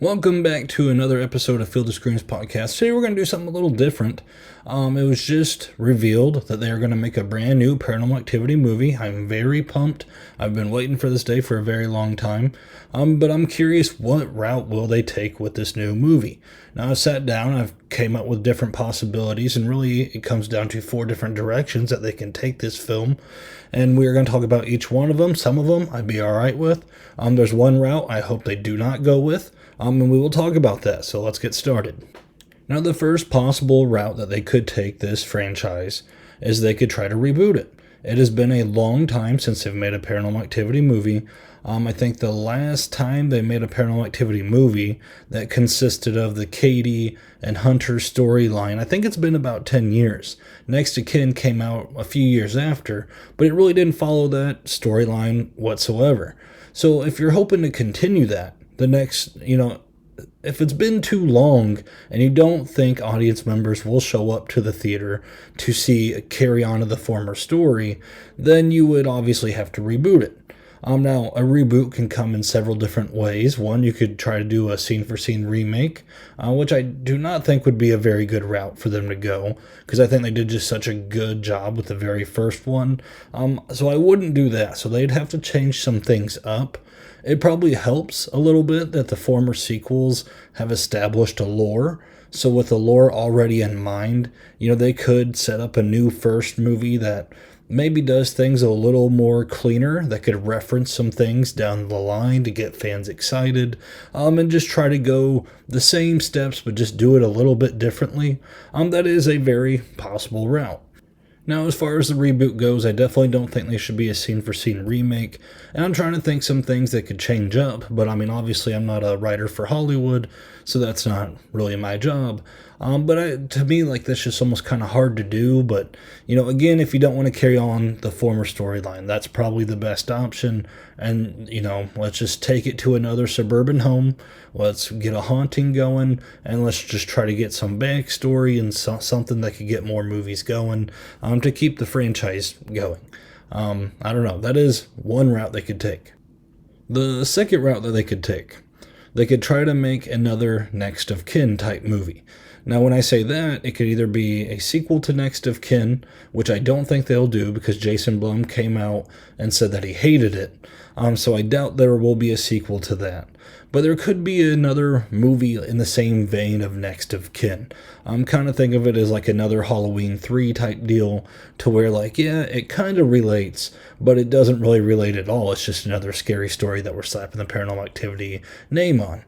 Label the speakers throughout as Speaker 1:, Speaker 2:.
Speaker 1: Welcome back to another episode of Field of Screams podcast. Today we're going to do something a little different. It was just revealed that they are going to make a brand new Paranormal Activity movie. I'm very pumped. I've been waiting for this day for a very long time. But I'm curious, what route will they take with this new movie? Now I sat down, I've came up with different possibilities, and really it comes down to 4 different directions that they can take this film. And we're going to talk about each one of them. Some of them I'd be alright with. There's one route I hope they do not go with. And we will talk about that, so let's get started. Now, the first possible route that they could take this franchise is they could try to reboot it. It has been a long time since they've made a Paranormal Activity movie. I think the last time they made a Paranormal Activity movie that consisted of the Katie and Hunter storyline, I think it's been about 10 years. Next of Kin came out a few years after, but it really didn't follow that storyline whatsoever. So if you're hoping to continue that, the next, if it's been too long and you don't think audience members will show up to the theater to see carry on to the former story, then you would obviously have to reboot it. Now, a reboot can come in several different ways. One, you could try to do a scene-for-scene remake, which I do not think would be a very good route for them to go, because I think they did just such a good job with the very first one. So I wouldn't do that. So they'd have to change some things up. It probably helps a little bit that the former sequels have established a lore. So with the lore already in mind, they could set up a new first movie that maybe does things a little more cleaner, that could reference some things down the line to get fans excited, and just try to go the same steps but just do it a little bit differently. That is a very possible route. Now, as far as the reboot goes, I definitely don't think they should be a scene-for-scene remake, and I'm trying to think some things that could change up, but obviously I'm not a writer for Hollywood, so that's not really my job. To me, that's just almost kind of hard to do, but, again, if you don't want to carry on the former storyline, that's probably the best option, and, let's just take it to another suburban home, let's get a haunting going, and let's just try to get some backstory and something that could get more movies going, to keep the franchise going. I don't know, that is one route they could take. The second route that they could try to make another Next of Kin type movie. Now, when I say that, it could either be a sequel to Next of Kin, which I don't think they'll do because Jason Blum came out and said that he hated it. So I doubt there will be a sequel to that. But there could be another movie in the same vein of Next of Kin. Kind of think of it as like another Halloween 3 type deal, to where it kind of relates, but it doesn't really relate at all. It's just another scary story that we're slapping the Paranormal Activity name on.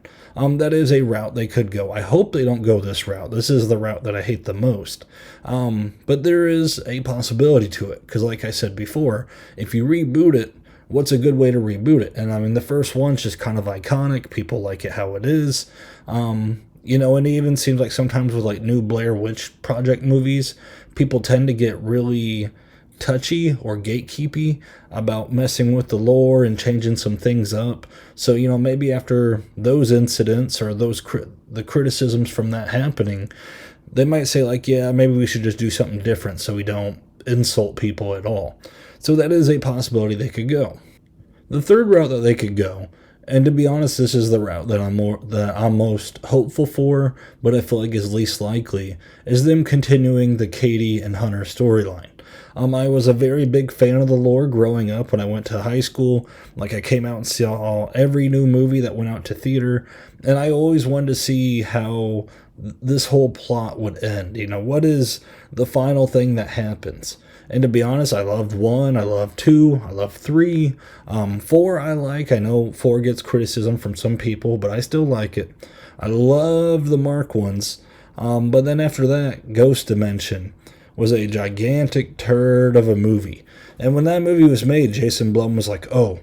Speaker 1: That is a route they could go. I hope they don't go this route. This is the route that I hate the most. But there is a possibility to it, because like I said before, if you reboot it, what's a good way to reboot it? And the first one's just kind of iconic. People like it how it is. And it even seems like sometimes with new Blair Witch Project movies, people tend to get really touchy or gatekeepy about messing with the lore and changing some things up. So, maybe after those incidents or the criticisms from that happening, they might say maybe we should just do something different so we don't insult people at all. So that is a possibility they could go. The third route that they could go, and to be honest, this is the route that I'm most hopeful for, but I feel like is least likely, is them continuing the Katie and Hunter storyline. I was a very big fan of the lore growing up when I went to high school. I came out and saw every new movie that went out to theater, and I always wanted to see how this whole plot would end. What is the final thing that happens? And to be honest, I loved 1, I loved 2, I loved 3. 4 I like. I know 4 gets criticism from some people, but I still like it. I love the Mark ones. But then after that, Ghost Dimension was a gigantic turd of a movie. And when that movie was made, Jason Blum was like, oh,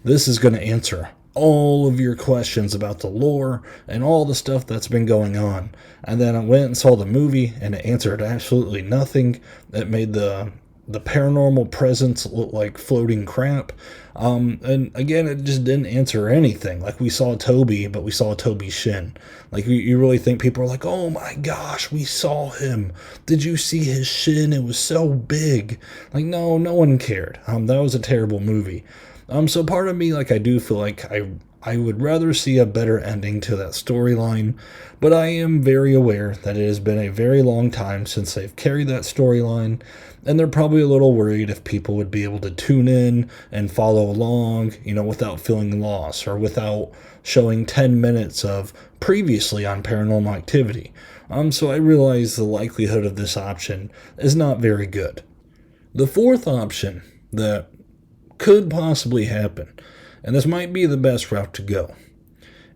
Speaker 1: this is going to answer all of your questions about the lore and all the stuff that's been going on. And then I went and saw the movie, and it answered absolutely nothing. It made the paranormal presence look like floating crap. And again, it just didn't answer anything. We saw Toby, but we saw Toby's shin. You really think people are like, oh my gosh, we saw him. Did you see his shin? It was so big. No one cared. That was a terrible movie. So part of me, I do feel like I I would rather see a better ending to that storyline, but I am very aware that it has been a very long time since they've carried that storyline, and they're probably a little worried if people would be able to tune in and follow along, without feeling lost or without showing 10 minutes of previously on Paranormal Activity. So I realize the likelihood of this option is not very good. The fourth option that could possibly happen, and this might be the best route to go,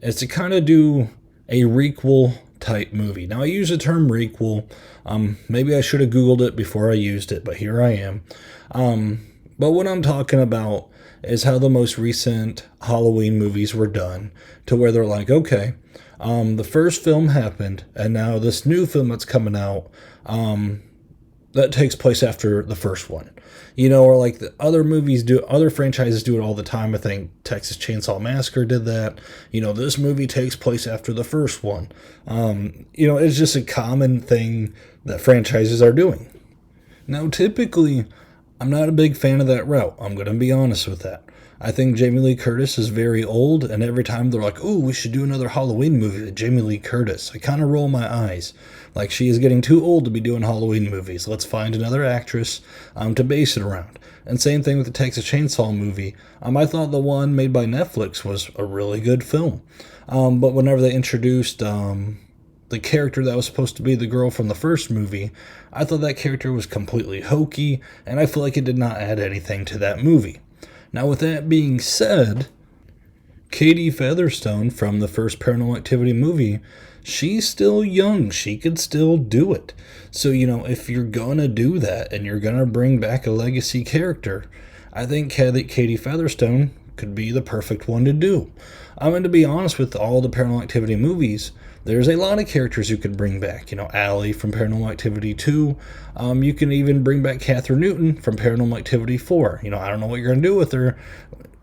Speaker 1: is to kind of do a requel type movie. Now, I use the term requel. Maybe I should have Googled it before I used it, but here I am. But what I'm talking about is how the most recent Halloween movies were done, to where they're like, okay, the first film happened, and now this new film that's coming out, that takes place after the first one. Or like the other movies do, other franchises do it all the time. I think Texas Chainsaw Massacre did that. This movie takes place after the first one. It's just a common thing that franchises are doing. Now, typically, I'm not a big fan of that route. I'm going to be honest with that. I think Jamie Lee Curtis is very old, and every time they're like, "Oh, we should do another Halloween movie with Jamie Lee Curtis," I kind of roll my eyes. Like, she is getting too old to be doing Halloween movies. Let's find another actress to base it around. And same thing with the Texas Chainsaw movie. I thought the one made by Netflix was a really good film. But whenever they introduced the character that was supposed to be the girl from the first movie, I thought that character was completely hokey, and I feel like it did not add anything to that movie. Now, with that being said, Katie Featherstone from the first Paranormal Activity movie, she's still young. She could still do it. So, if you're going to do that and you're going to bring back a legacy character, I think Katie Featherstone could be the perfect one to do. To be honest, with all the Paranormal Activity movies, there's a lot of characters you could bring back. Allie from Paranormal Activity 2. You can even bring back Catherine Newton from Paranormal Activity 4. I don't know what you're going to do with her.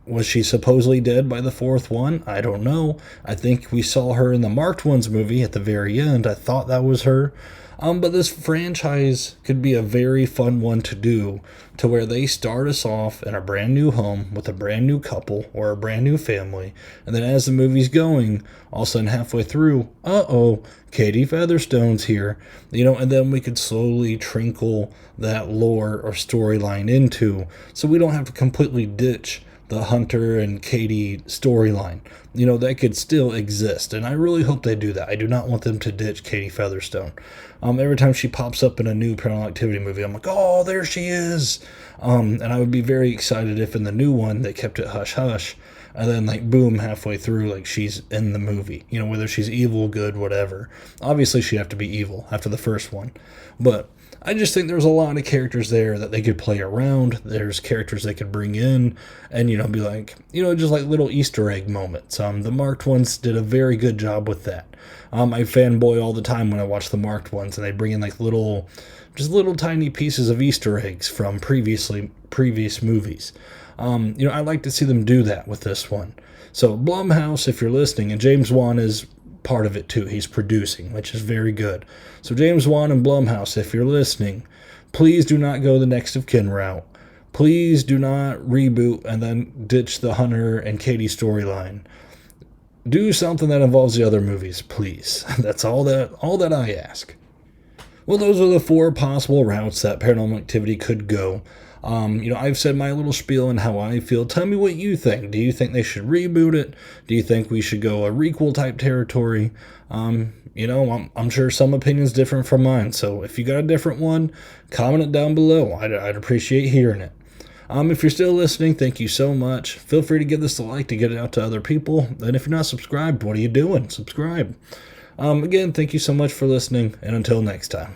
Speaker 1: Was she supposedly dead by the fourth one? I don't know. I think we saw her in the Marked Ones movie at the very end. I thought that was her. But this franchise could be a very fun one to do, to where they start us off in a brand new home with a brand new couple or a brand new family, and then as the movie's going, all of a sudden halfway through, Katie Featherstone's here, and then we could slowly trinkle that lore or storyline into, so we don't have to completely ditch the Hunter and Katie storyline. That could still exist, and I really hope they do that. I do not want them to ditch Katie Featherstone. Every time she pops up in a new Paranormal Activity movie, I'm like, oh, there she is. And I would be very excited if in the new one they kept it hush-hush, and then, like, boom, halfway through, like, she's in the movie. Whether she's evil, good, whatever. Obviously, she'd have to be evil after the first one. But I just think there's a lot of characters there that they could play around. There's characters they could bring in and, be like, just like little Easter egg moments. The Marked Ones did a very good job with that. I fanboy all the time when I watch the Marked Ones, and they bring in like little tiny pieces of Easter eggs from previous movies. I'd like to see them do that with this one. So Blumhouse, if you're listening, and James Wan is part of it too. He's producing, which is very good. So James Wan and Blumhouse, if you're listening, please do not go the next of kin route. Please do not reboot and then ditch the Hunter and Katie storyline. Do something that involves the other movies, please. That's all that I ask. Well, those are the four possible routes that Paranormal Activity could go. I've said my little spiel on how I feel. Tell me what you think. Do you think they should reboot it? Do you think we should go a requel type territory? I'm sure some opinions different from mine. So if you got a different one, comment it down below. I'd appreciate hearing it. If you're still listening, thank you so much. Feel free to give this a like to get it out to other people. And if you're not subscribed, what are you doing? Subscribe. Again, thank you so much for listening, and until next time.